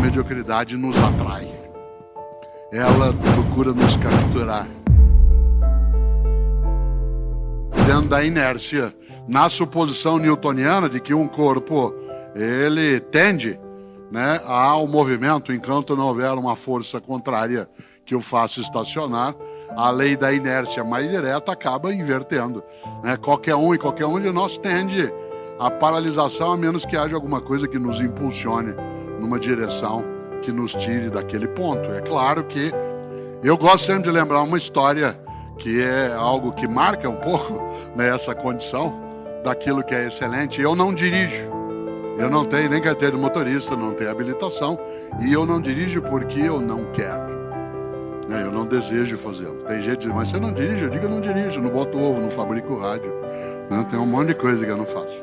mediocridade nos atrai. Ela procura nos capturar. Dentro da inércia, na suposição newtoniana de que um corpo, ele tende, né, ao movimento, enquanto não houver uma força contrária que o faça estacionar, a lei da inércia mais direta acaba invertendo, né? Qualquer um de nós tende à paralisação, a menos que haja alguma coisa que nos impulsione numa direção que nos tire daquele ponto. É claro que eu gosto sempre de lembrar uma história que é algo que marca um pouco, né, essa condição daquilo que é excelente. Eu não dirijo, eu não tenho nem carteira de motorista, não tenho habilitação, e eu não dirijo porque eu não quero. Eu não desejo fazê-lo. Tem gente que diz, mas você não dirige? Eu digo, eu não dirijo, não boto ovo, não fabrico rádio. Tem um monte de coisa que eu não faço.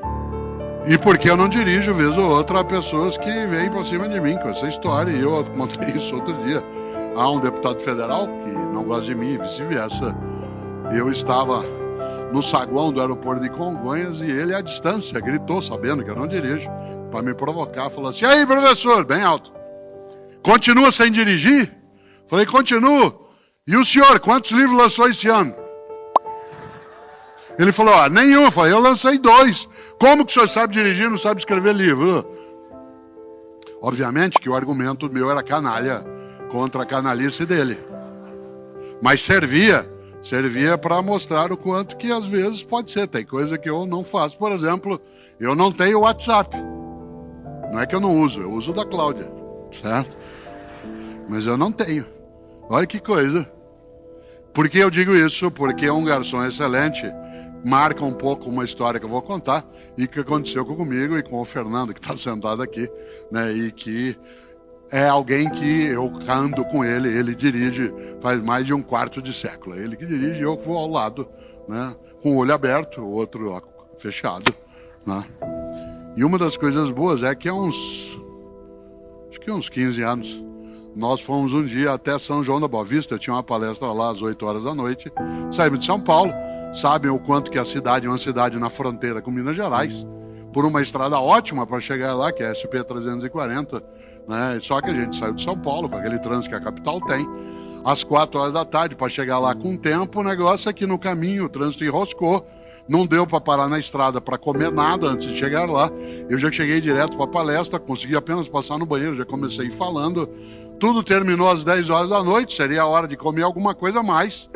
E porque eu não dirijo, vez ou outra, há pessoas que vêm para cima de mim com essa história, e eu contei isso outro dia. Há um deputado federal que não gosta de mim e vice-versa. Eu estava no saguão do aeroporto de Congonhas e ele, à distância, gritou, sabendo que eu não dirijo, para me provocar, falou assim, e aí, professor, bem alto, continua sem dirigir? Falei, continuo. E o senhor, quantos livros lançou esse ano? Ele falou, nenhum. Eu falei, eu lancei 2. Como que o senhor sabe dirigir e não sabe escrever livro? Obviamente que o argumento meu era canalha contra a canalice dele. Mas servia para mostrar o quanto que às vezes pode ser. Tem coisa que eu não faço. Por exemplo, eu não tenho WhatsApp. Não é que eu não uso, eu uso o da Cláudia, certo? Mas eu não tenho. Olha que coisa. Por que eu digo isso? Porque um garçom excelente marca um pouco uma história que eu vou contar e que aconteceu comigo e com o Fernando, que está sentado aqui, né? E que é alguém que eu ando com ele, ele dirige faz mais de um quarto de século. Ele que dirige, eu vou ao lado, né? Com o olho aberto, o outro fechado, né? E uma das coisas boas é que acho que uns 15 anos, nós fomos um dia até São João da Boa Vista, tinha uma palestra lá às 8 horas da noite, saímos de São Paulo, sabem o quanto que a cidade é uma cidade na fronteira com Minas Gerais, por uma estrada ótima para chegar lá, que é a SP-340, né? Só que a gente saiu de São Paulo, com aquele trânsito que a capital tem, às 4 horas da tarde, para chegar lá com tempo, o negócio é que no caminho o trânsito enroscou, não deu para parar na estrada para comer nada antes de chegar lá, eu já cheguei direto para a palestra, consegui apenas passar no banheiro, já comecei falando. Tudo terminou às 10 horas da noite, seria a hora de comer alguma coisa a mais.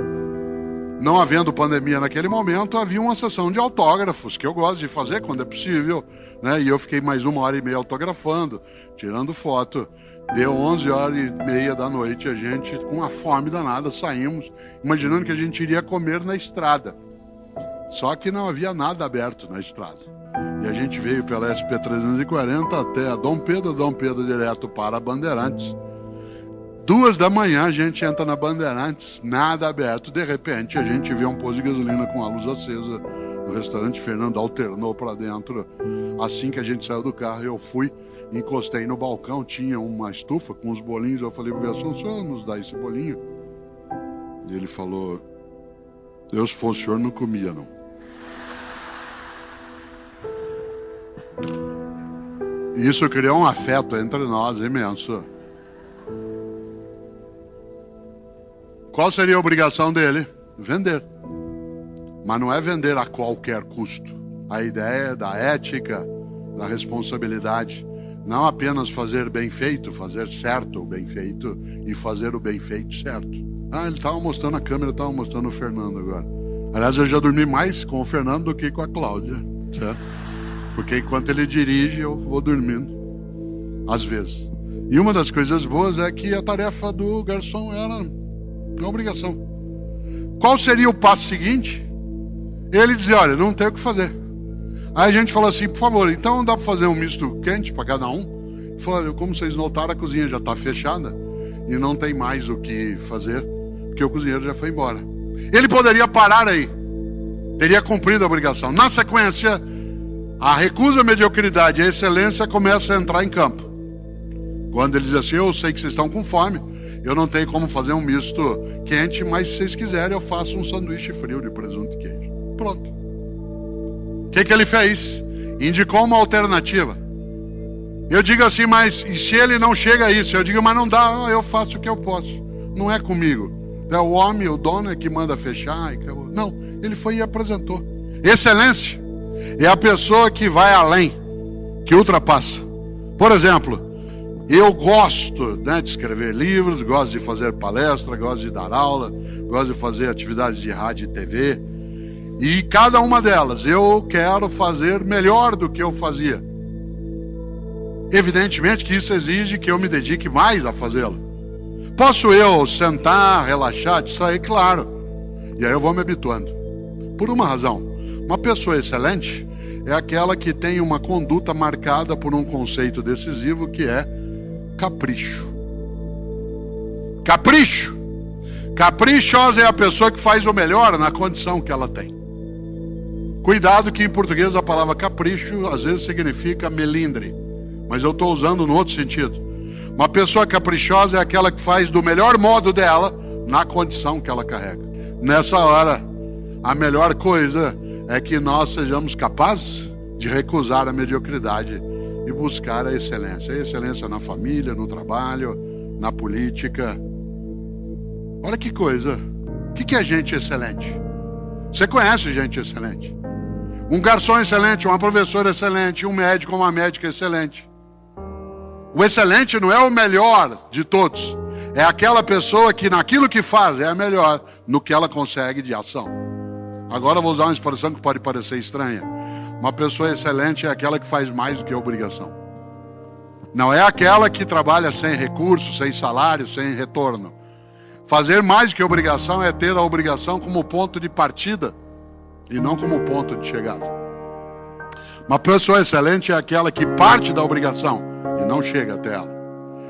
Não havendo pandemia naquele momento, havia uma sessão de autógrafos, que eu gosto de fazer quando é possível, né? E eu fiquei mais 1h30 autografando, tirando foto. Deu 11h30 da noite, a gente, com uma fome danada, saímos, imaginando que a gente iria comer na estrada. Só que não havia nada aberto na estrada. E a gente veio pela SP-340 até a Dom Pedro direto para a Bandeirantes. 2 da manhã a gente entra na Bandeirantes, nada aberto. De repente a gente vê um posto de gasolina com a luz acesa no restaurante. Fernando alternou para dentro. Assim que a gente saiu do carro, eu fui, encostei no balcão, tinha uma estufa com os bolinhos. Eu falei pro garçom, o senhor nos dá esse bolinho? E ele falou, Deus, se fosse o senhor, não comia não. Isso criou um afeto entre nós imenso. Qual seria a obrigação dele? Vender. Mas não é vender a qualquer custo. A ideia é da ética, da responsabilidade. Não apenas fazer bem feito, fazer certo o bem feito e fazer o bem feito certo. Ele estava mostrando a câmera, estava mostrando o Fernando agora. Aliás, eu já dormi mais com o Fernando do que com a Cláudia, certo? Porque enquanto ele dirige, eu vou dormindo, às vezes. E uma das coisas boas é que a tarefa do garçom era uma obrigação. Qual seria o passo seguinte? Ele dizia, olha, não tem o que fazer. Aí a gente falou assim, por favor, então dá para fazer um misto quente para cada um? Ele falou, olha, como vocês notaram, a cozinha já está fechada e não tem mais o que fazer, porque o cozinheiro já foi embora. Ele poderia parar aí, teria cumprido a obrigação. Na sequência, a recusa, a mediocridade e a excelência começa a entrar em campo. Quando ele diz assim, eu sei que vocês estão com fome, eu não tenho como fazer um misto quente, mas se vocês quiserem eu faço um sanduíche frio de presunto e queijo. Pronto. O que ele fez? Indicou uma alternativa. Eu digo assim, mas e se ele não chega a isso? Eu digo, mas não dá, eu faço o que eu posso. Não é comigo. É o homem, o dono é que manda fechar. Não, ele foi e apresentou. Excelência é a pessoa que vai além, que ultrapassa. Por exemplo, eu gosto, né, de escrever livros, gosto de fazer palestra, gosto de dar aula, gosto de fazer atividades de rádio e TV. E cada uma delas eu quero fazer melhor do que eu fazia. Evidentemente que isso exige que eu me dedique mais a fazê-lo. Posso eu sentar, relaxar, distrair? Claro. E aí eu vou me habituando. Por uma razão. Uma pessoa excelente é aquela que tem uma conduta marcada por um conceito decisivo que é capricho. Capricho. Caprichosa é a pessoa que faz o melhor na condição que ela tem. Cuidado que em português a palavra capricho às vezes significa melindre. Mas eu estou usando no outro sentido. Uma pessoa caprichosa é aquela que faz do melhor modo dela na condição que ela carrega. Nessa hora, a melhor coisa é que nós sejamos capazes de recusar a mediocridade e buscar a excelência. A excelência na família, no trabalho, na política. Olha que coisa. O que é gente excelente? Você conhece gente excelente? Um garçom excelente, uma professora excelente, um médico, uma médica excelente. O excelente não é o melhor de todos. É aquela pessoa que naquilo que faz é a melhor no que ela consegue de ação. Agora eu vou usar uma expressão que pode parecer estranha. Uma pessoa excelente é aquela que faz mais do que a obrigação. Não é aquela que trabalha sem recurso, sem salário, sem retorno. Fazer mais do que a obrigação é ter a obrigação como ponto de partida e não como ponto de chegada. Uma pessoa excelente é aquela que parte da obrigação e não chega até ela.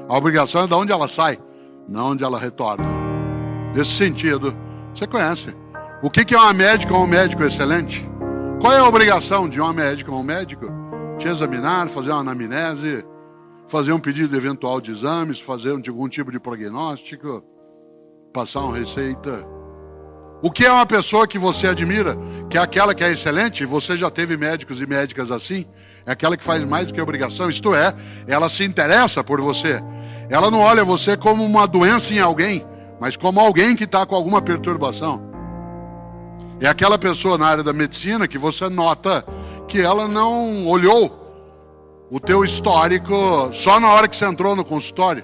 A obrigação é de onde ela sai, não onde ela retorna. Nesse sentido, você conhece. O que é uma médica ou um médico excelente? Qual é a obrigação de uma médica ou um médico? Te examinar, fazer uma anamnese, fazer um pedido eventual de exames, fazer algum tipo de prognóstico, passar uma receita. O que é uma pessoa que você admira, que é aquela que é excelente, você já teve médicos e médicas assim, é aquela que faz mais do que obrigação, isto é, ela se interessa por você. Ela não olha você como uma doença em alguém, mas como alguém que está com alguma perturbação. É aquela pessoa na área da medicina que você nota que ela não olhou o teu histórico só na hora que você entrou no consultório.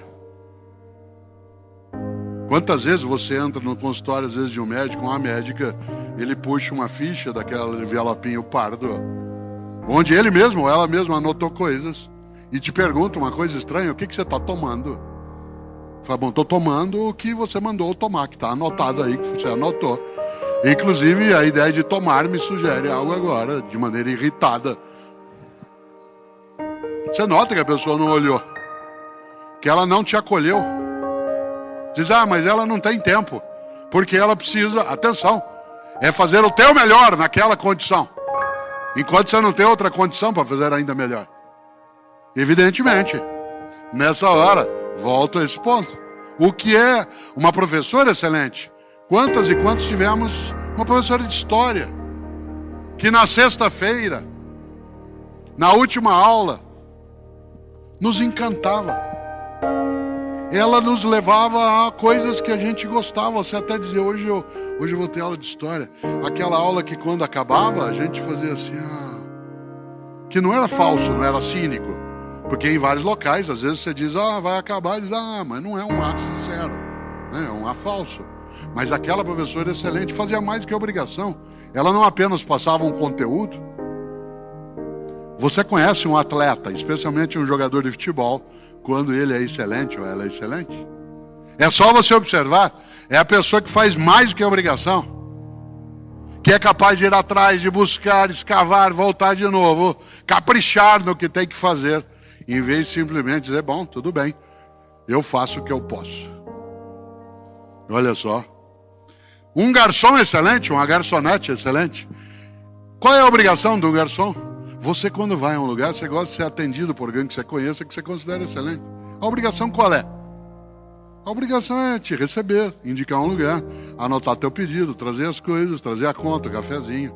Quantas vezes você entra no consultório, às vezes, de um médico, uma médica, ele puxa uma ficha daquela envelopinho pardo, onde ele mesmo ou ela mesma anotou coisas, e te pergunta uma coisa estranha, o que você está tomando? Fala, bom, estou tomando o que você mandou tomar, que está anotado aí, que você anotou. Inclusive, a ideia de tomar me sugere algo agora, de maneira irritada. Você nota que a pessoa não olhou, que ela não te acolheu. Diz, mas ela não tem tempo, porque ela precisa, atenção, é fazer o teu melhor naquela condição, enquanto você não tem outra condição para fazer ainda melhor. Evidentemente, nessa hora, volto a esse ponto. O que é uma professora excelente? Quantas e quantos tivemos uma professora de história, que na sexta-feira, na última aula, nos encantava. Ela nos levava a coisas que a gente gostava. Você até dizia, hoje eu vou ter aula de história. Aquela aula que quando acabava, a gente fazia assim, que não era falso, não era cínico. Porque em vários locais, às vezes você diz, vai acabar, e diz, mas não é um sincero, né? É um falso. Mas aquela professora excelente fazia mais do que obrigação. Ela não apenas passava um conteúdo. Você conhece um atleta, especialmente um jogador de futebol, quando ele é excelente ou ela é excelente? É só você observar. É a pessoa que faz mais do que a obrigação, que é capaz de ir atrás, de buscar, escavar, voltar de novo, caprichar no que tem que fazer, em vez de simplesmente dizer, bom, tudo bem, eu faço o que eu posso. Olha só. Um garçom excelente, uma garçonete excelente. Qual é a obrigação de um garçom? Você, quando vai a um lugar, você gosta de ser atendido por alguém que você conheça, que você considera excelente. A obrigação qual é? A obrigação é te receber, indicar um lugar, anotar teu pedido, trazer as coisas, trazer a conta, o cafezinho.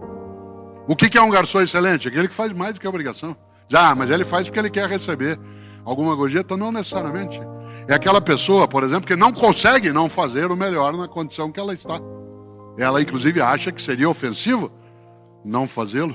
O que é um garçom excelente? Aquele que faz mais do que a obrigação. Mas ele faz porque ele quer receber. alguma gorjeta? Não necessariamente. É aquela pessoa, por exemplo, que não consegue não fazer o melhor na condição que ela está. Ela, inclusive, acha que seria ofensivo não fazê-lo.